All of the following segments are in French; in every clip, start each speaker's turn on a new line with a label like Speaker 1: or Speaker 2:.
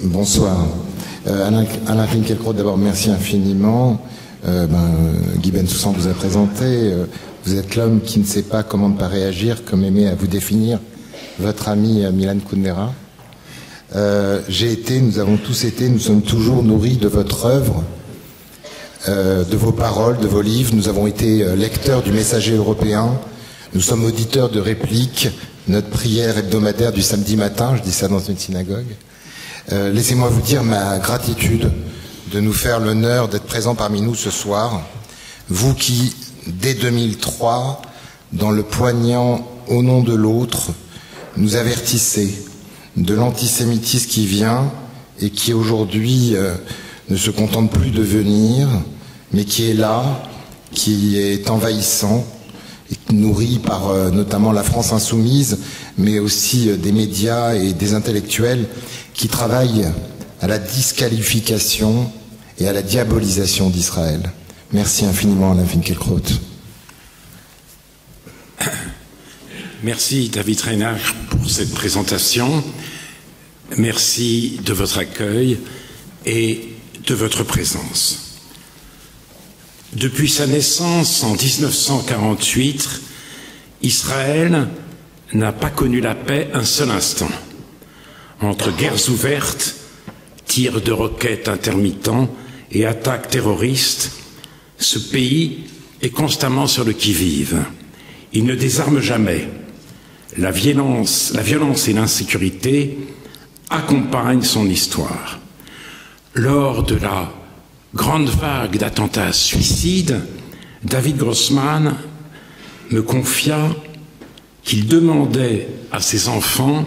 Speaker 1: Bonsoir. Alain Finkielkraut, d'abord, merci infiniment. Guy Bensoussan vous a présenté. Vous êtes l'homme qui ne sait pas comment ne pas réagir, comme aimait à vous définir votre ami Milan Kundera. Nous avons tous été, nous sommes toujours nourris de votre œuvre, de vos paroles, de vos livres. Nous avons été lecteurs du Messager européen. Nous sommes auditeurs de répliques, notre prière hebdomadaire du samedi matin, je dis ça dans une synagogue. Laissez-moi vous dire ma gratitude de nous faire l'honneur d'être présents parmi nous ce soir. Vous qui, dès 2003, dans le poignant Au nom de l'autre, nous avertissez de l'antisémitisme qui vient et qui aujourd'hui ne se contente plus de venir, mais qui est là, qui est envahissant, et nourri par notamment la France insoumise, mais aussi des médias et des intellectuels qui travaillent à la disqualification et à la diabolisation d'Israël. Merci infiniment, Alain Finkielkraut.
Speaker 2: Merci David Reinach pour cette présentation. Merci de votre accueil et de votre présence. Depuis sa naissance en 1948, Israël n'a pas connu la paix un seul instant. Entre guerres ouvertes, tirs de roquettes intermittents et attaques terroristes, ce pays est constamment sur le qui-vive. Il ne désarme jamais. La violence et l'insécurité accompagnent son histoire. Lors de la grande vague d'attentats suicides, David Grossman me confia qu'il demandait à ses enfants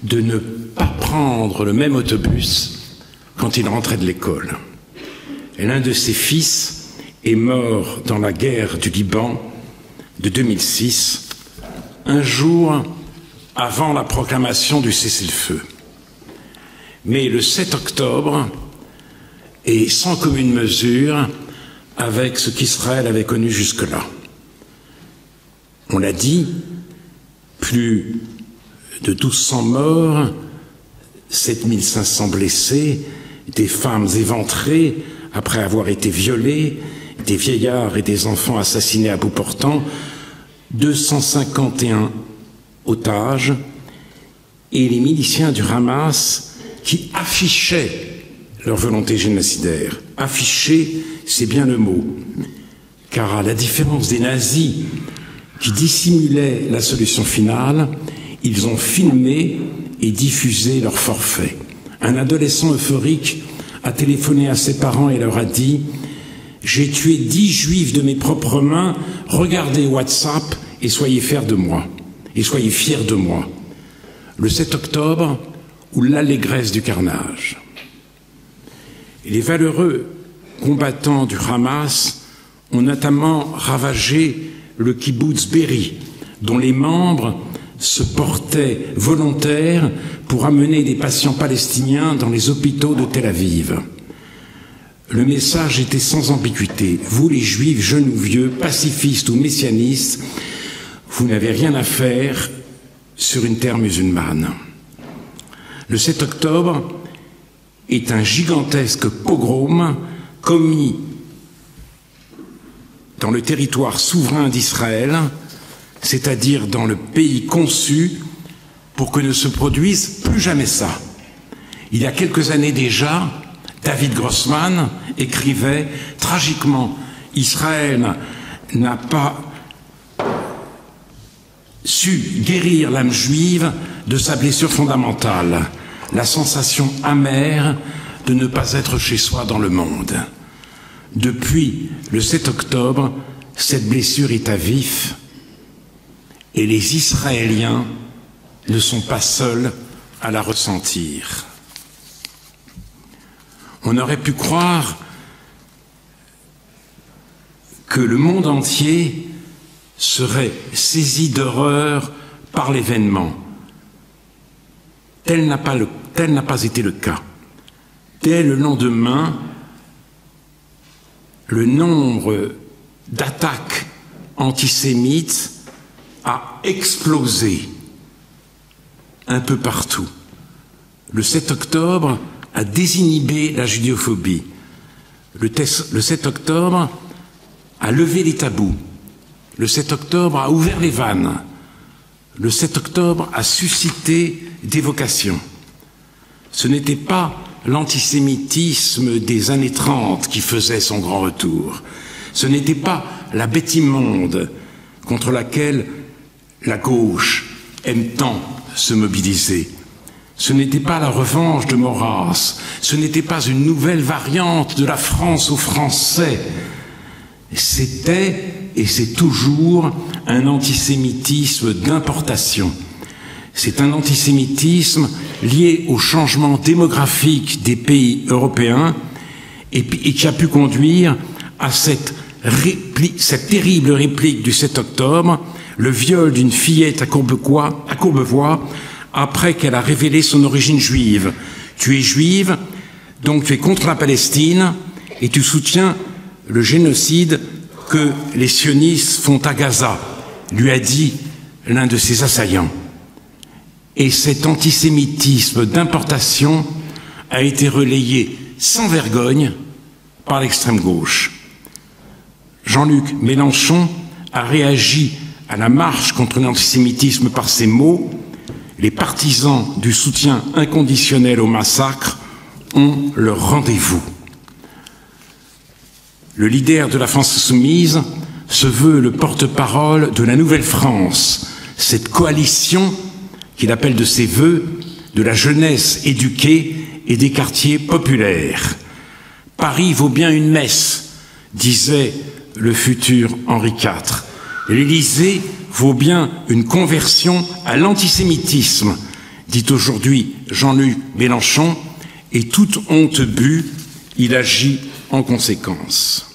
Speaker 2: de ne pas prendre le même autobus quand ils rentraient de l'école. L'un de ses fils est mort dans la guerre du Liban de 2006, un jour avant la proclamation du cessez-le-feu. Mais le 7 octobre est sans commune mesure avec ce qu'Israël avait connu jusque-là. On l'a dit, plus de 1200 morts, 7500 blessés, des femmes éventrées après avoir été violées, des vieillards et des enfants assassinés à bout portant, 251 otages et les miliciens du Hamas qui affichaient leur volonté génocidaire. Afficher, c'est bien le mot, car à la différence des nazis qui dissimulaient la solution finale, ils ont filmé et diffusé leur forfait. Un adolescent euphorique a téléphoné à ses parents et leur a dit « J'ai tué 10 juifs de mes propres mains, regardez WhatsApp et soyez fiers de moi. Et soyez fiers de moi. » Le 7 octobre, ou l'allégresse du carnage. Et les valeureux combattants du Hamas ont notamment ravagé le kibboutz Be'eri, dont les membres se portaient volontaires pour amener des patients palestiniens dans les hôpitaux de Tel Aviv. Le message était sans ambiguïté. Vous, les Juifs, jeunes ou vieux, pacifistes ou messianistes, vous n'avez rien à faire sur une terre musulmane. Le 7 octobre est un gigantesque pogrom commis dans le territoire souverain d'Israël, c'est-à-dire dans le pays conçu pour que ne se produise plus jamais ça. Il y a quelques années déjà, David Grossman écrivait tragiquement « Israël n'a pas su guérir l'âme juive de sa blessure fondamentale, la sensation amère de ne pas être chez soi dans le monde. » Depuis le 7 octobre, cette blessure est à vif et les Israéliens ne sont pas seuls à la ressentir. On aurait pu croire que le monde entier serait saisi d'horreur par l'événement. Tel n'a pas été le cas. Dès le lendemain, le nombre d'attaques antisémites a explosé un peu partout. Le 7 octobre a désinhibé la judéophobie. Le 7 octobre a levé les tabous. Le 7 octobre a ouvert les vannes. Le 7 octobre a suscité des vocations. Ce n'était pas l'antisémitisme des années 30 qui faisait son grand retour. Ce n'était pas la bête immonde contre laquelle la gauche aime tant se mobiliser. Ce n'était pas la revanche de Maurras. Ce n'était pas une nouvelle variante de la France aux Français. C'était, et c'est toujours, un antisémitisme d'importation. C'est un antisémitisme lié au changement démographique des pays européens et qui a pu conduire à cette terrible réplique du 7 octobre, le viol d'une fillette à Courbevoie, après qu'elle a révélé son origine juive. Tu es juive, donc tu es contre la Palestine et tu soutiens le génocide que les sionistes font à Gaza, lui a dit l'un de ses assaillants. Et cet antisémitisme d'importation a été relayé sans vergogne par l'extrême gauche. Jean-Luc Mélenchon a réagi à la marche contre l'antisémitisme par ces mots: les partisans du soutien inconditionnel au massacre ont leur rendez-vous. Le leader de la France insoumise se veut le porte-parole de la Nouvelle-France, cette coalition qu'il appelle de ses vœux de la jeunesse éduquée et des quartiers populaires. Paris vaut bien une messe, disait le futur Henri IV. L'Élysée vaut bien une conversion à l'antisémitisme, dit aujourd'hui Jean-Luc Mélenchon, et toute honte bue, il agit en conséquence.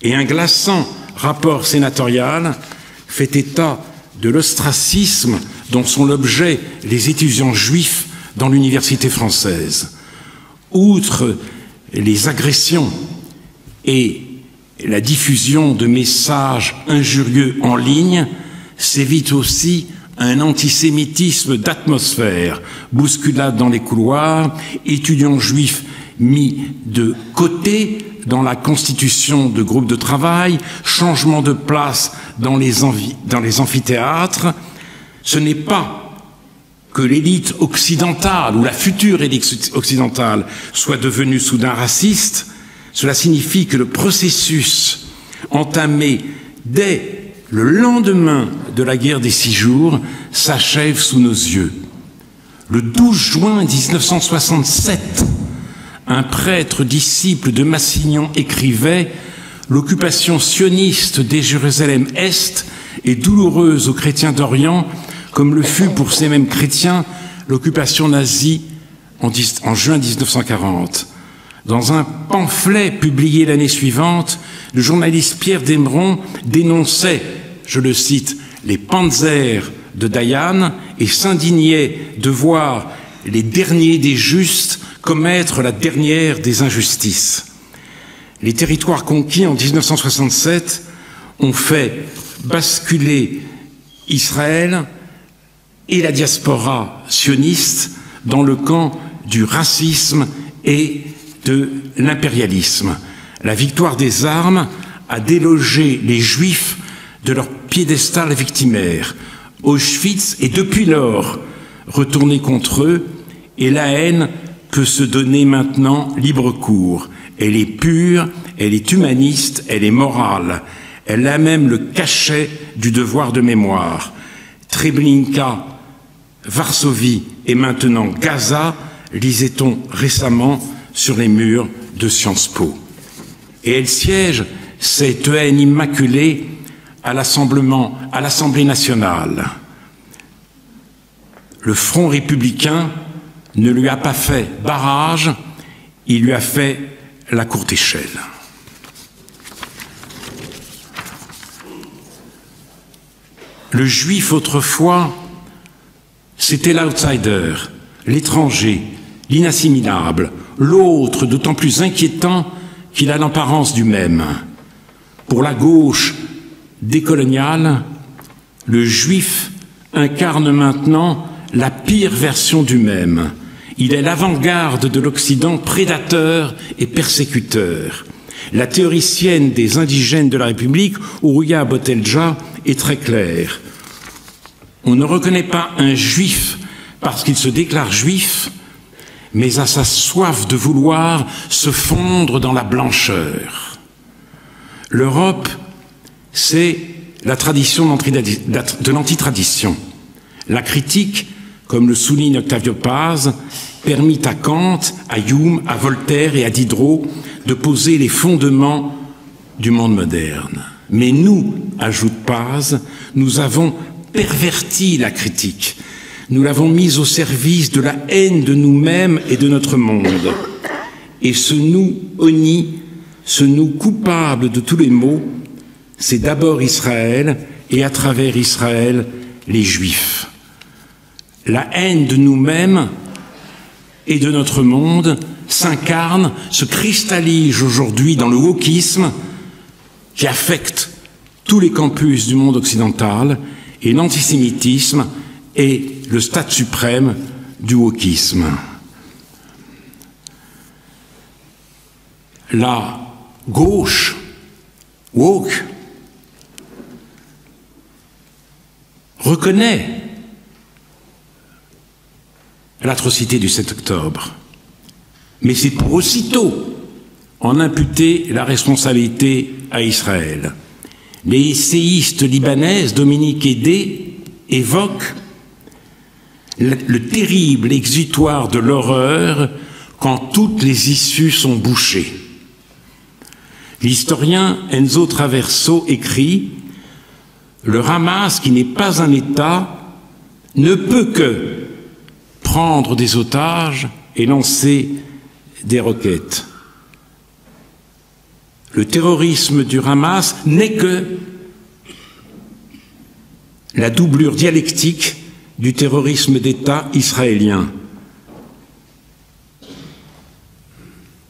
Speaker 2: Et un glaçant rapport sénatorial fait état de l'ostracisme dont sont l'objet les étudiants juifs dans l'université française. Outre les agressions et la diffusion de messages injurieux en ligne, sévit aussi un antisémitisme d'atmosphère, bousculade dans les couloirs, étudiants juifs mis de côté dans la constitution de groupes de travail, changement de place dans les amphithéâtres. Ce n'est pas que l'élite occidentale ou la future élite occidentale soit devenue soudain raciste. Cela signifie que le processus entamé dès le lendemain de la guerre des 6 jours s'achève sous nos yeux. Le 12 juin 1967, un prêtre disciple de Massignon écrivait « L'occupation sioniste des Jérusalem-Est est douloureuse aux chrétiens d'Orient, comme le fut pour ces mêmes chrétiens l'occupation nazie en juin 1940 ». Dans un pamphlet publié l'année suivante, le journaliste Pierre Desmeron dénonçait, je le cite, les panzers de Dayan et s'indignait de voir les derniers des justes commettre la dernière des injustices. Les territoires conquis en 1967 ont fait basculer Israël et la diaspora sioniste dans le camp du racisme et de l'impérialisme. La victoire des armes a délogé les Juifs de leur piédestal victimaire. Auschwitz est depuis lors retourné contre eux et la haine peut se donner maintenant libre cours. Elle est pure, elle est humaniste, elle est morale. Elle a même le cachet du devoir de mémoire. Treblinka, Varsovie et maintenant Gaza, lisait-on récemment sur les murs de Sciences Po. Et elle siège, cette haine immaculée, à l'Assemblée nationale. Le Front républicain ne lui a pas fait barrage, il lui a fait la courte échelle. Le juif autrefois, c'était l'outsider, l'étranger, l'inassimilable, l'autre d'autant plus inquiétant qu'il a l'apparence du même. Pour la gauche décoloniale, le juif incarne maintenant la pire version du même. Il est l'avant-garde de l'Occident prédateur et persécuteur. La théoricienne des indigènes de la République, Ouria Botelja, est très claire. On ne reconnaît pas un juif parce qu'il se déclare juif, mais à sa soif de vouloir se fondre dans la blancheur. L'Europe, c'est la tradition de l'antitradition. La critique, comme le souligne Octavio Paz, permit à Kant, à Hume, à Voltaire et à Diderot de poser les fondements du monde moderne. Mais nous, ajoute Paz, nous avons perverti la critique. Nous l'avons mise au service de la haine de nous-mêmes et de notre monde. Et ce nous honni, ce nous coupable de tous les maux, c'est d'abord Israël et à travers Israël, les Juifs. La haine de nous-mêmes et de notre monde s'incarne, se cristallise aujourd'hui dans le wokisme qui affecte tous les campus du monde occidental, et l'antisémitisme est le stade suprême du wokisme. La gauche, woke, reconnaît l'atrocité du 7 octobre, mais c'est pour aussitôt en imputer la responsabilité à Israël. Les essayistes libanaises, Dominique Hédé, évoquent le terrible exutoire de l'horreur quand toutes les issues sont bouchées. L'historien Enzo Traverso écrit « Le Hamas, qui n'est pas un État, ne peut que prendre des otages et lancer des roquettes. Le terrorisme du Hamas n'est que la doublure dialectique du terrorisme d'État israélien.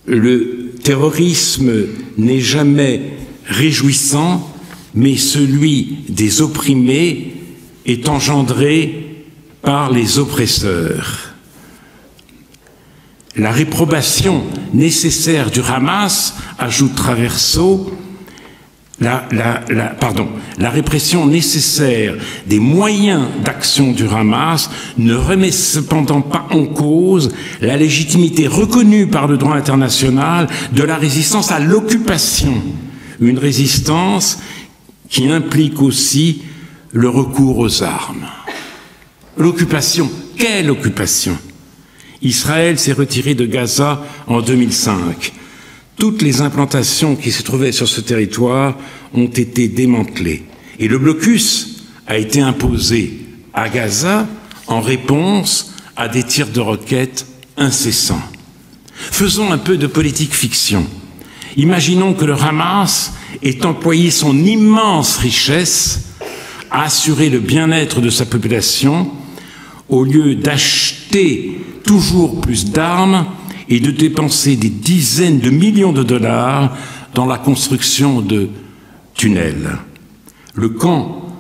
Speaker 2: Le terrorisme n'est jamais réjouissant, mais celui des opprimés est engendré par les oppresseurs. La réprobation nécessaire du Hamas, ajoute Traverso, la répression nécessaire des moyens d'action du Hamas ne remet cependant pas en cause la légitimité reconnue par le droit international de la résistance à l'occupation, une résistance qui implique aussi le recours aux armes. L'occupation, quelle occupation? Israël s'est retiré de Gaza en 2005. Toutes les implantations qui se trouvaient sur ce territoire ont été démantelées. Et le blocus a été imposé à Gaza en réponse à des tirs de roquettes incessants. Faisons un peu de politique fiction. Imaginons que le Hamas ait employé son immense richesse à assurer le bien-être de sa population au lieu d'acheter toujours plus d'armes et de dépenser des dizaines de millions de dollars dans la construction de tunnels. Le camp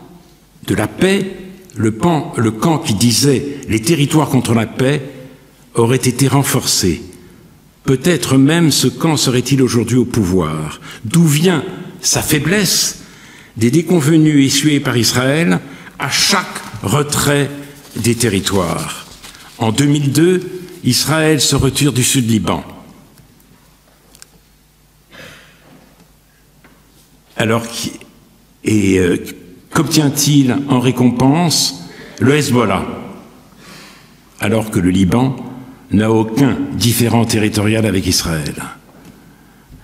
Speaker 2: de la paix, le camp qui disait « les territoires contre la paix » aurait été renforcé. Peut-être même ce camp serait-il aujourd'hui au pouvoir. D'où vient sa faiblesse? Des déconvenues essuyées par Israël à chaque retrait des territoires. En 2002, Israël se retire du Sud-Liban. Alors, qu'obtient-il en récompense? Le Hezbollah, alors que le Liban n'a aucun différend territorial avec Israël.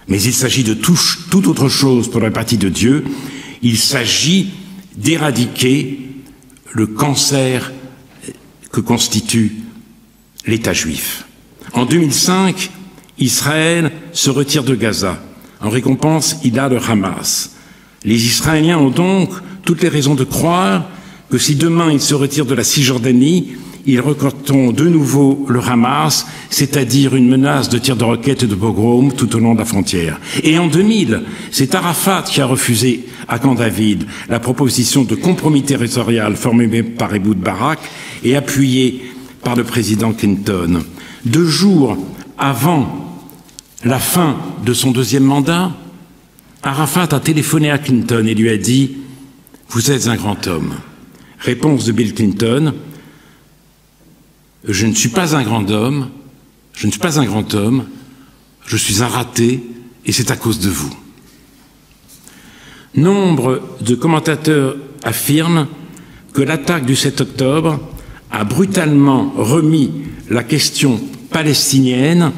Speaker 2: Mais il s'agit de toute autre chose pour la partie de Dieu. Il s'agit d'éradiquer le cancer que constitue l'État juif. En 2005, Israël se retire de Gaza. En récompense, il a le Hamas. Les Israéliens ont donc toutes les raisons de croire que si demain ils se retirent de la Cisjordanie, ils recruteront de nouveau le Hamas, c'est-à-dire une menace de tirs de roquettes et de pogroms tout au long de la frontière. Et en 2000, c'est Arafat qui a refusé à Camp David la proposition de compromis territorial formulée par Ehud Barak et appuyée par le président Clinton. 2 jours avant la fin de son 2e mandat, Arafat a téléphoné à Clinton et lui a dit « Vous êtes un grand homme ». Réponse de Bill Clinton « Je ne suis pas un grand homme, je ne suis pas un grand homme, je suis un raté et c'est à cause de vous ». Nombre de commentateurs affirment que l'attaque du 7 octobre a brutalement remis la question palestinienne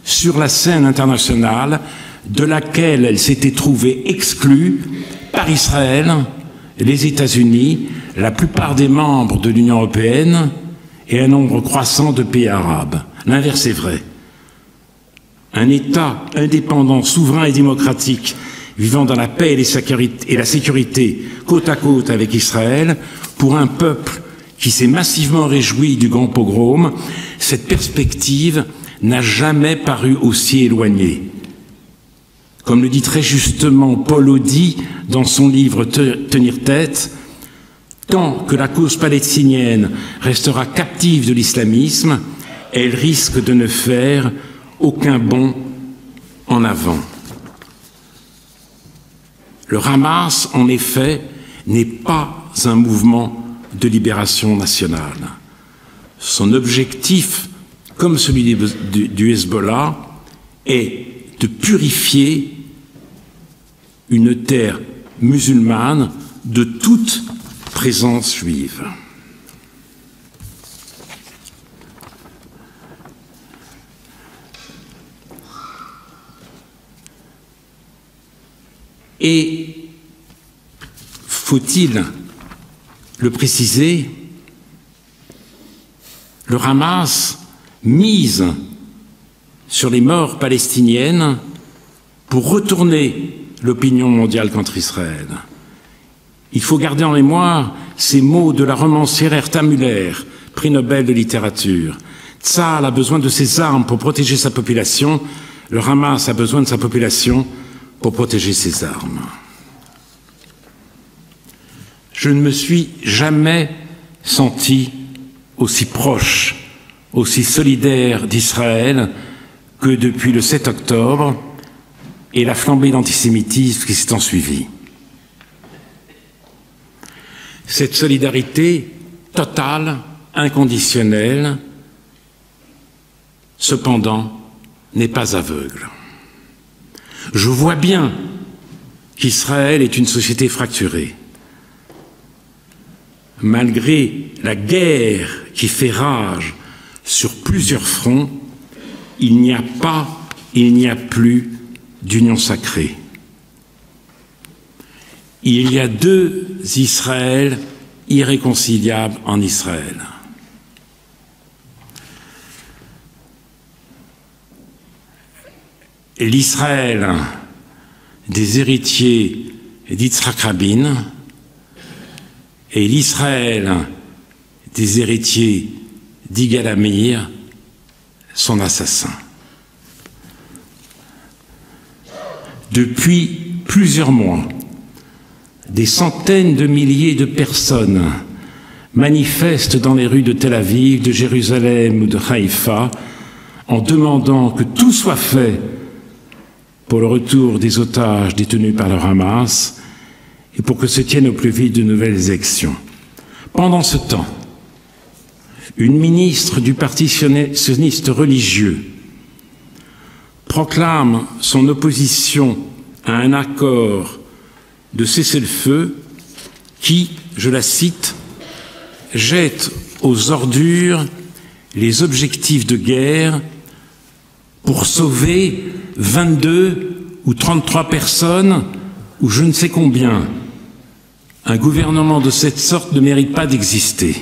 Speaker 2: sur la scène internationale de laquelle elle s'était trouvée exclue par Israël, les États-Unis, la plupart des membres de l'Union européenne et un nombre croissant de pays arabes. L'inverse est vrai. Un État indépendant, souverain et démocratique, vivant dans la paix et la sécurité côte à côte avec Israël, pour un peuple qui s'est massivement réjoui du grand pogrom, cette perspective n'a jamais paru aussi éloignée. Comme le dit très justement Paul Audy dans son livre Tenir tête, tant que la cause palestinienne restera captive de l'islamisme, elle risque de ne faire aucun bond en avant. Le Hamas, en effet, n'est pas un mouvement de libération nationale. Son objectif, comme celui du Hezbollah, est de purifier une terre musulmane de toute présence juive. Et faut-il le préciser, le Hamas mise sur les morts palestiniennes pour retourner l'opinion mondiale contre Israël. Il faut garder en mémoire ces mots de la romancière Herta Müller, prix Nobel de littérature. Tzahal a besoin de ses armes pour protéger sa population, le Hamas a besoin de sa population pour protéger ses armes. Je ne me suis jamais senti aussi proche, aussi solidaire d'Israël que depuis le 7 octobre et la flambée d'antisémitisme qui s'est ensuivie. Cette solidarité totale, inconditionnelle, cependant, n'est pas aveugle. Je vois bien qu'Israël est une société fracturée. Malgré la guerre qui fait rage sur plusieurs fronts, il n'y a pas et il n'y a plus d'union sacrée. Il y a 2 Israël irréconciliables en Israël. L'Israël des héritiers d'Yitzhak Rabin et l'Israël des héritiers d'Yigal Amir, son assassin. Depuis plusieurs mois, des centaines de milliers de personnes manifestent dans les rues de Tel Aviv, de Jérusalem ou de Haïfa en demandant que tout soit fait pour le retour des otages détenus par le Hamas et pour que se tiennent au plus vite de nouvelles élections. Pendant ce temps, une ministre du Parti sioniste religieux proclame son opposition à un accord de cessez-le-feu qui, je la cite, jette aux ordures les objectifs de guerre pour sauver 22 ou 33 personnes ou je ne sais combien. Un gouvernement de cette sorte ne mérite pas d'exister.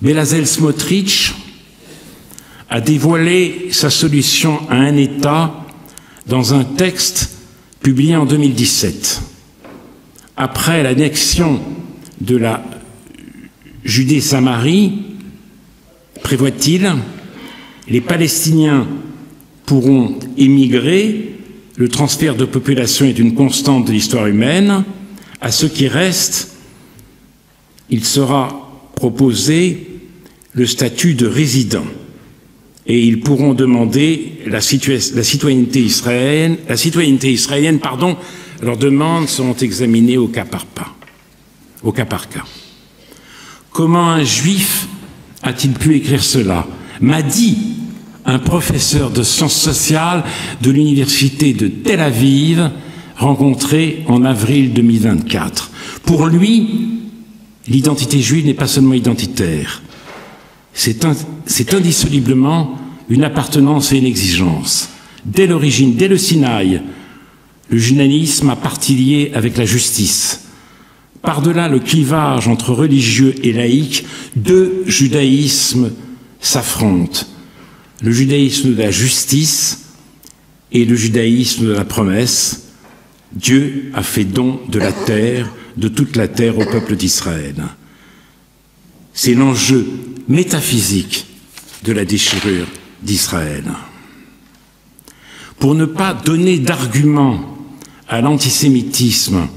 Speaker 2: Bezalel Smotrich a dévoilé sa solution à un État dans un texte publié en 2017. Après l'annexion de la Judée-Samarie, prévoit-il, les Palestiniens pourront émigrer, le transfert de population est une constante de l'histoire humaine, à ceux qui restent, il sera proposer le statut de résident et ils pourront demander la citoyenneté israélienne. Leurs demandes seront examinées au cas par cas. Comment un juif a-t-il pu écrire cela? M'a dit un professeur de sciences sociales de l'université de Tel Aviv, rencontré en avril 2024. Pour lui, l'identité juive n'est pas seulement identitaire, c'est indissolublement une appartenance et une exigence. Dès l'origine, dès le Sinaï, le judaïsme a partie liée avec la justice. Par-delà le clivage entre religieux et laïcs, deux judaïsmes s'affrontent. Le judaïsme de la justice et le judaïsme de la promesse. Dieu a fait don de la terre, de toute la terre au peuple d'Israël. C'est l'enjeu métaphysique de la déchirure d'Israël. Pour ne pas donner d'argument à l'antisémitisme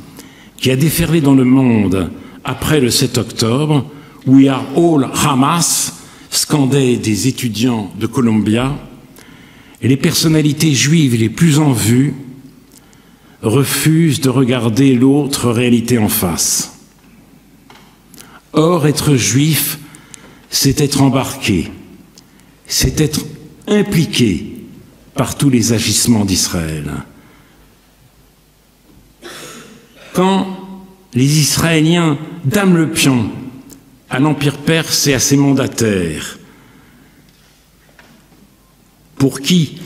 Speaker 2: qui a déferlé dans le monde après le 7 octobre, We are all Hamas, scandaient des étudiants de Columbia, et les personnalités juives les plus en vue refusent de regarder l'autre réalité en face. Or, être juif, c'est être embarqué, c'est être impliqué par tous les agissements d'Israël. Quand les Israéliens dament le pion à l'Empire perse et à ses mandataires, pour qui,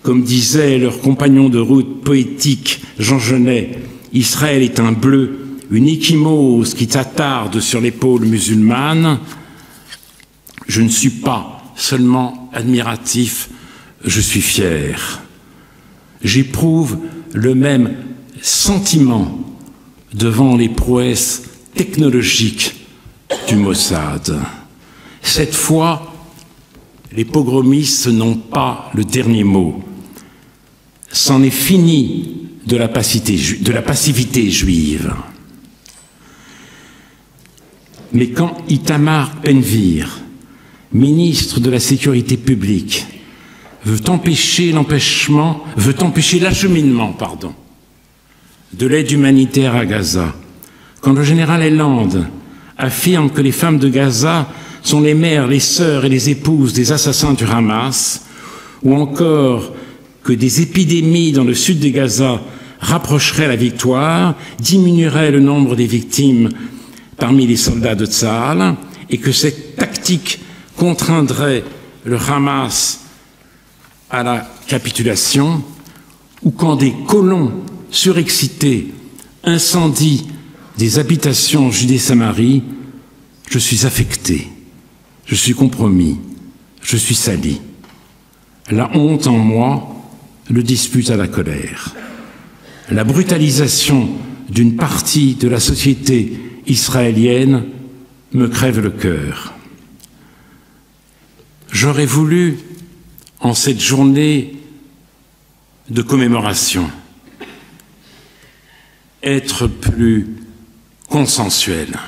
Speaker 2: comme disait leur compagnon de route poétique Jean Genet, Israël est un bleu, une échymose qui t'attarde sur l'épaule musulmane, je ne suis pas seulement admiratif, je suis fier. J'éprouve le même sentiment devant les prouesses technologiques du Mossad. Cette fois, les pogromistes n'ont pas le dernier mot. C'en est fini de la passivité juive. Mais quand Itamar Ben-Gvir, ministre de la Sécurité publique, veut empêcher l'acheminement de l'aide humanitaire à Gaza, quand le général Eland affirme que les femmes de Gaza sont les mères, les sœurs et les épouses des assassins du Hamas, ou encore que des épidémies dans le sud de Gaza rapprocheraient la victoire, diminueraient le nombre des victimes parmi les soldats de Tsahal, et que cette tactique contraindrait le Hamas à la capitulation, ou quand des colons surexcités incendient des habitations en Judée-Samarie, je suis affecté, je suis compromis, je suis sali. La honte en moi le dispute à la colère. La brutalisation d'une partie de la société israélienne me crève le cœur. J'aurais voulu, en cette journée de commémoration, être plus consensuel.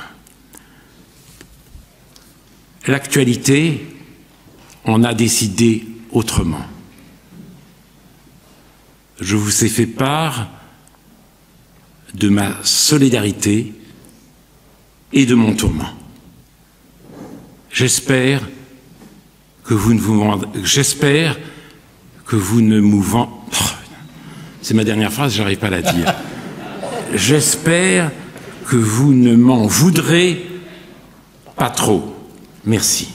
Speaker 2: L'actualité en a décidé autrement. Je vous ai fait part de ma solidarité et de mon tourment. J'espère que vous ne vous c'est ma dernière phrase, j'arrive pas à la dire. J'espère que vous ne m'en voudrez pas trop. Merci.